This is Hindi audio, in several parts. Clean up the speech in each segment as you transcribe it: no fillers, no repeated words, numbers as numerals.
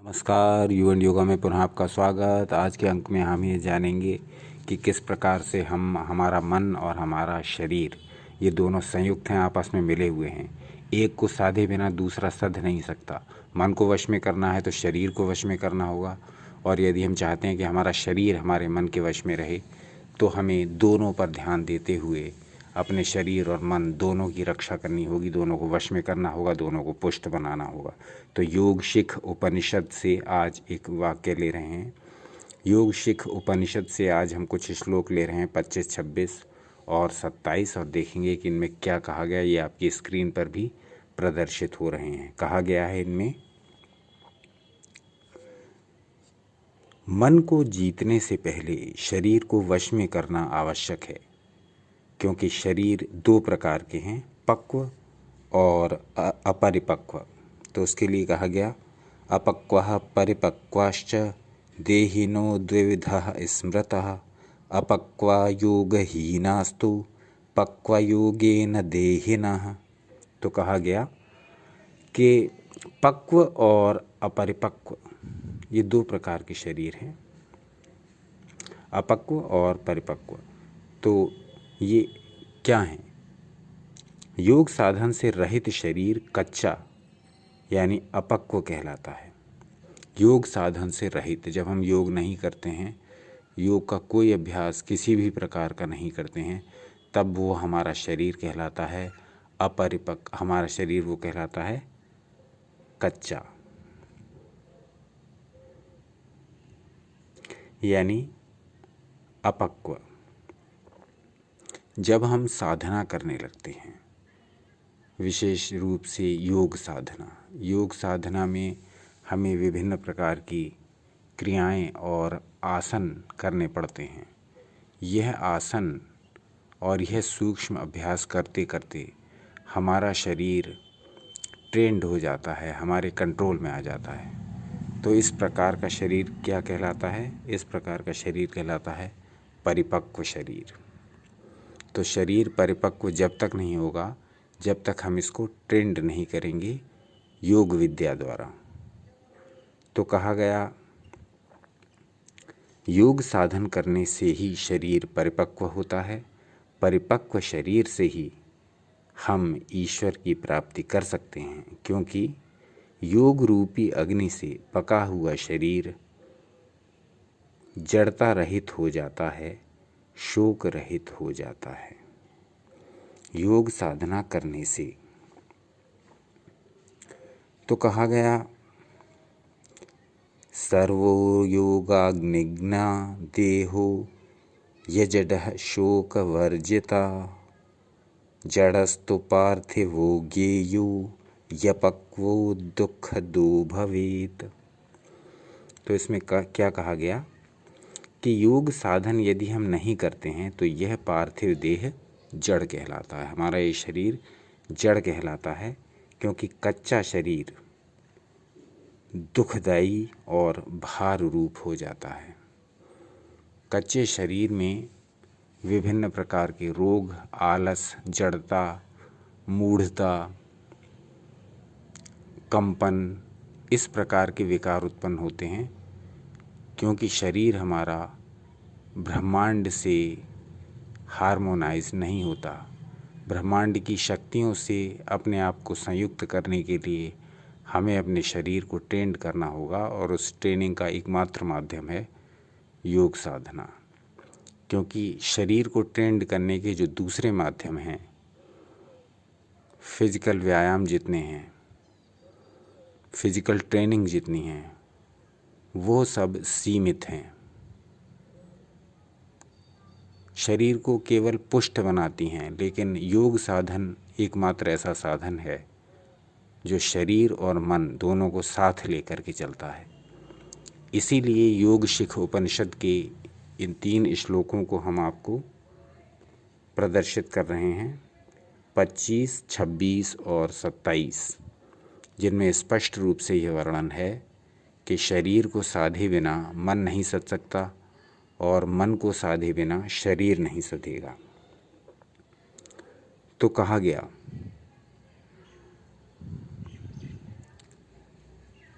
नमस्कार, यू एंड योगा में पुनः आपका स्वागत। आज के अंक में हम ये जानेंगे कि किस प्रकार से हमारा मन और हमारा शरीर ये दोनों संयुक्त हैं, आपस में मिले हुए हैं। एक को साधे बिना दूसरा सध नहीं सकता। मन को वश में करना है तो शरीर को वश में करना होगा, और यदि हम चाहते हैं कि हमारा शरीर हमारे मन के वश में रहे तो हमें दोनों पर ध्यान देते हुए अपने शरीर और मन दोनों की रक्षा करनी होगी, दोनों को वश में करना होगा, दोनों को पुष्ट बनाना होगा। तो योग शिख उपनिषद से आज एक वाक्य ले रहे हैं। योग शिख उपनिषद से आज हम कुछ श्लोक ले रहे हैं 25, 26 और 27, और देखेंगे कि इनमें क्या कहा गया। ये आपकी स्क्रीन पर भी प्रदर्शित हो रहे हैं। कहा गया है इनमें, मन को जीतने से पहले शरीर को वश में करना आवश्यक है, क्योंकि शरीर दो प्रकार के हैं, पक्व और अपरिपक्व। तो उसके लिए कहा गया, अपक्वः परिपक्वाश्च देहिनो द्विविधः स्मृतः अपक्वा योगहीनास्तु पक्वयोगेन देहिनः। तो कहा गया कि पक्व और अपरिपक्व ये दो प्रकार के शरीर हैं, अपक्व और परिपक्व। तो ये क्या हैं? योग साधन से रहित शरीर कच्चा यानी अपक्व कहलाता है। योग साधन से रहित, जब हम योग नहीं करते हैं, योग का कोई अभ्यास किसी भी प्रकार का नहीं करते हैं, तब वो हमारा शरीर कहलाता है अपरिपक्व। हमारा शरीर वो कहलाता है कच्चा, यानी अपक्व। जब हम साधना करने लगते हैं, विशेष रूप से योग साधना में हमें विभिन्न प्रकार की क्रियाएं और आसन करने पड़ते हैं। यह आसन और यह सूक्ष्म अभ्यास करते करते हमारा शरीर ट्रेंड हो जाता है, हमारे कंट्रोल में आ जाता है। तो इस प्रकार का शरीर क्या कहलाता है? इस प्रकार का शरीर कहलाता है परिपक्व शरीर। तो शरीर परिपक्व जब तक नहीं होगा, जब तक हम इसको ट्रेंड नहीं करेंगे योग विद्या द्वारा। तो कहा गया, योग साधन करने से ही शरीर परिपक्व होता है। परिपक्व शरीर से ही हम ईश्वर की प्राप्ति कर सकते हैं, क्योंकि योग रूपी अग्नि से पका हुआ शरीर जड़ता रहित हो जाता है, शोक रहित हो जाता है योग साधना करने से। तो कहा गया, सर्वो योगाग्निज्ञा देहो यजडः शोक वर्जिता जड़स्तु पार्थिवो ज्ञेयो यपक्वो दुख दो भवेत। तो इसमें क्या कहा गया कि योग साधन यदि हम नहीं करते हैं तो यह पार्थिव देह जड़ कहलाता है। हमारा ये शरीर जड़ कहलाता है, क्योंकि कच्चा शरीर दुखदायी और भार रूप हो जाता है। कच्चे शरीर में विभिन्न प्रकार के रोग, आलस, जड़ता, मूढ़ता, कंपन, इस प्रकार के विकार उत्पन्न होते हैं, क्योंकि शरीर हमारा ब्रह्मांड से हार्मोनाइज नहीं होता। ब्रह्मांड की शक्तियों से अपने आप को संयुक्त करने के लिए हमें अपने शरीर को ट्रेंड करना होगा, और उस ट्रेनिंग का एकमात्र माध्यम है योग साधना। क्योंकि शरीर को ट्रेंड करने के जो दूसरे माध्यम हैं, फिजिकल व्यायाम जितने हैं, फिजिकल ट्रेनिंग जितनी हैं, वो सब सीमित हैं। शरीर को केवल पुष्ट बनाती हैं, लेकिन योग साधन एकमात्र ऐसा साधन है जो शरीर और मन दोनों को साथ लेकर के चलता है। इसीलिए योग शिख उपनिषद के इन 3 श्लोकों को हम आपको प्रदर्शित कर रहे हैं, 25, 26 और 27, जिनमें स्पष्ट रूप से यह वर्णन है कि शरीर को साधे बिना मन नहीं सध सकता, और मन को साधे बिना शरीर नहीं सधेगा। तो कहा गया,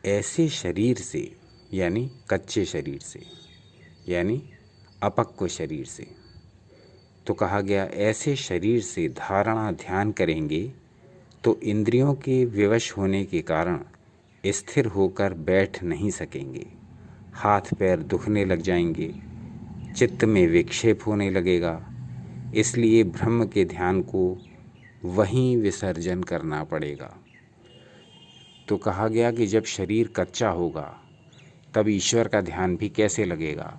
ऐसे शरीर से, यानी कच्चे शरीर से, यानी अपक्व शरीर से। तो कहा गया ऐसे शरीर से धारणा ध्यान करेंगे तो इंद्रियों के विवश होने के कारण स्थिर होकर बैठ नहीं सकेंगे, हाथ पैर दुखने लग जाएंगे, चित्त में विक्षेप होने लगेगा। इसलिए ब्रह्म के ध्यान को वहीं विसर्जन करना पड़ेगा। तो कहा गया कि जब शरीर कच्चा होगा तब ईश्वर का ध्यान भी कैसे लगेगा,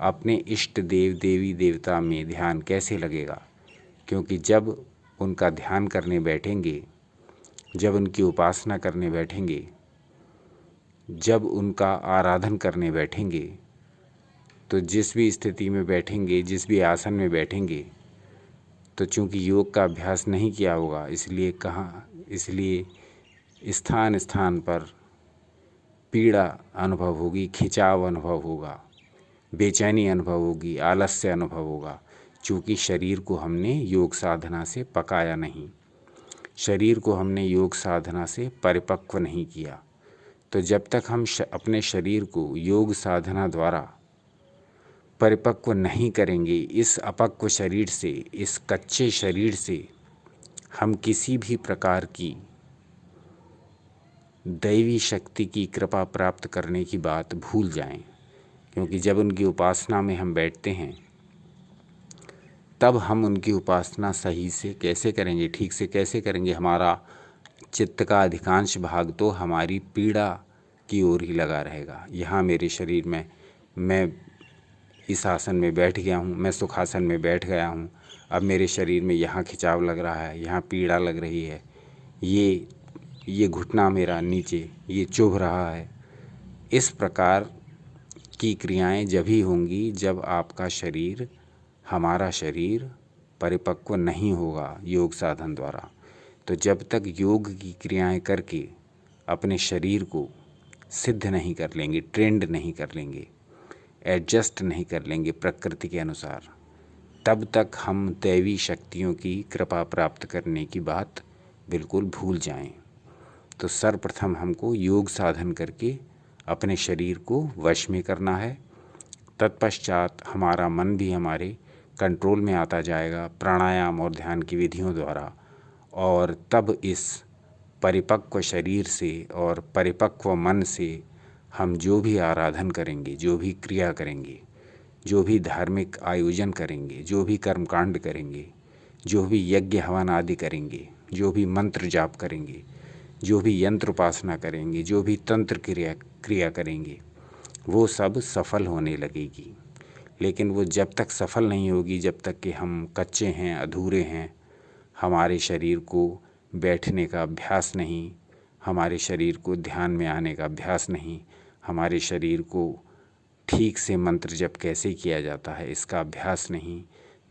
अपने इष्ट देव देवी देवता में ध्यान कैसे लगेगा। क्योंकि जब उनका ध्यान करने बैठेंगे, जब उनकी उपासना करने बैठेंगे, जब उनका आराधन करने बैठेंगे, तो जिस भी स्थिति में बैठेंगे, जिस भी आसन में बैठेंगे, तो चूंकि योग का अभ्यास नहीं किया होगा, इसलिए स्थान स्थान पर पीड़ा अनुभव होगी, खिंचाव अनुभव होगा, बेचैनी अनुभव होगी, आलस्य अनुभव होगा। चूँकि शरीर को हमने योग साधना से पकाया नहीं, शरीर को हमने योग साधना से परिपक्व नहीं किया। तो जब तक हम अपने शरीर को योग साधना द्वारा परिपक्व नहीं करेंगे, इस अपक्व शरीर से, इस कच्चे शरीर से हम किसी भी प्रकार की दैवी शक्ति की कृपा प्राप्त करने की बात भूल जाएं। क्योंकि जब उनकी उपासना में हम बैठते हैं तब हम उनकी उपासना सही से कैसे करेंगे, ठीक से कैसे करेंगे। हमारा चित्त का अधिकांश भाग तो हमारी पीड़ा की ओर ही लगा रहेगा। यहाँ मेरे शरीर में, मैं इस आसन में बैठ गया हूँ, मैं सुखासन में बैठ गया हूँ, अब मेरे शरीर में यहाँ खिंचाव लग रहा है, यहाँ पीड़ा लग रही है, ये घुटना मेरा नीचे ये चुभ रहा है। इस प्रकार की क्रियाएं जब ही होंगी जब आपका शरीर, हमारा शरीर परिपक्व नहीं होगा योग साधन द्वारा। तो जब तक योग की क्रियाएं करके अपने शरीर को सिद्ध नहीं कर लेंगे, ट्रेंड नहीं कर लेंगे, एडजस्ट नहीं कर लेंगे प्रकृति के अनुसार, तब तक हम दैवी शक्तियों की कृपा प्राप्त करने की बात बिल्कुल भूल जाएं। तो सर्वप्रथम हमको योग साधन करके अपने शरीर को वश में करना है। तत्पश्चात हमारा मन भी हमारे कंट्रोल में आता जाएगा प्राणायाम और ध्यान की विधियों द्वारा, और तब इस परिपक्व शरीर से और परिपक्व मन से हम जो भी आराधन करेंगे, जो भी क्रिया करेंगे, जो भी धार्मिक आयोजन करेंगे, जो भी कर्मकांड करेंगे, जो भी यज्ञ हवन आदि करेंगे, जो भी मंत्र जाप करेंगे, जो भी यंत्र उपासना करेंगे, जो भी तंत्र क्रिया करेंगे, वो सब सफल होने लगेगी। लेकिन वो जब तक सफल नहीं होगी, जब तक कि हम कच्चे हैं, अधूरे हैं, हमारे शरीर को बैठने का अभ्यास नहीं, हमारे शरीर को ध्यान में आने का अभ्यास नहीं, हमारे शरीर को ठीक से मंत्र जप कैसे किया जाता है इसका अभ्यास नहीं,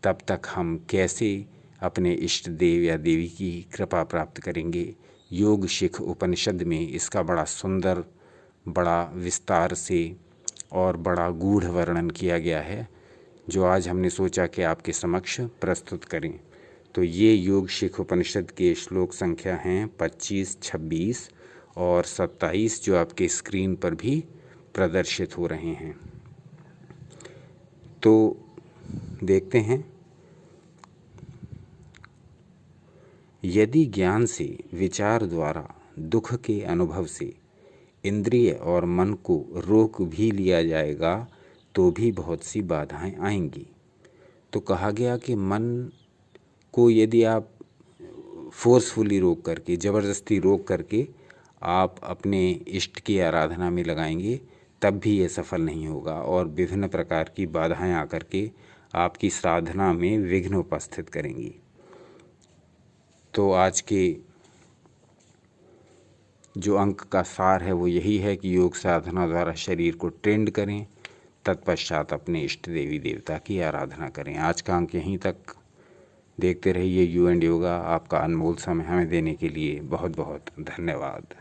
तब तक हम कैसे अपने इष्ट देव या देवी की कृपा प्राप्त करेंगे। योग शिख उपनिषद में इसका बड़ा सुंदर, बड़ा विस्तार से और बड़ा गूढ़ वर्णन किया गया है, जो आज हमने सोचा कि आपके समक्ष प्रस्तुत करें। तो ये योग शिख उपनिषद के श्लोक संख्या हैं 25, 26 और 27, जो आपके स्क्रीन पर भी प्रदर्शित हो रहे हैं। तो देखते हैं। यदि ज्ञान से, विचार द्वारा दुख के अनुभव से इंद्रिय और मन को रोक भी लिया जाएगा तो भी बहुत सी बाधाएं आएंगी। तो कहा गया कि मन को यदि आप फोर्सफुली रोक करके, ज़बरदस्ती रोक करके आप अपने इष्ट की आराधना में लगाएंगे तब भी ये सफल नहीं होगा, और विभिन्न प्रकार की बाधाएं आकर के आपकी साधना में विघ्न उपस्थित करेंगी। तो आज के जो अंक का सार है वो यही है कि योग साधना द्वारा शरीर को ट्रेंड करें, तत्पश्चात अपने इष्ट देवी देवता की आराधना करें। आज का अंक यहीं तक। देखते रहिए यू एंड योगा। आपका अनमोल समय हमें देने के लिए बहुत बहुत धन्यवाद।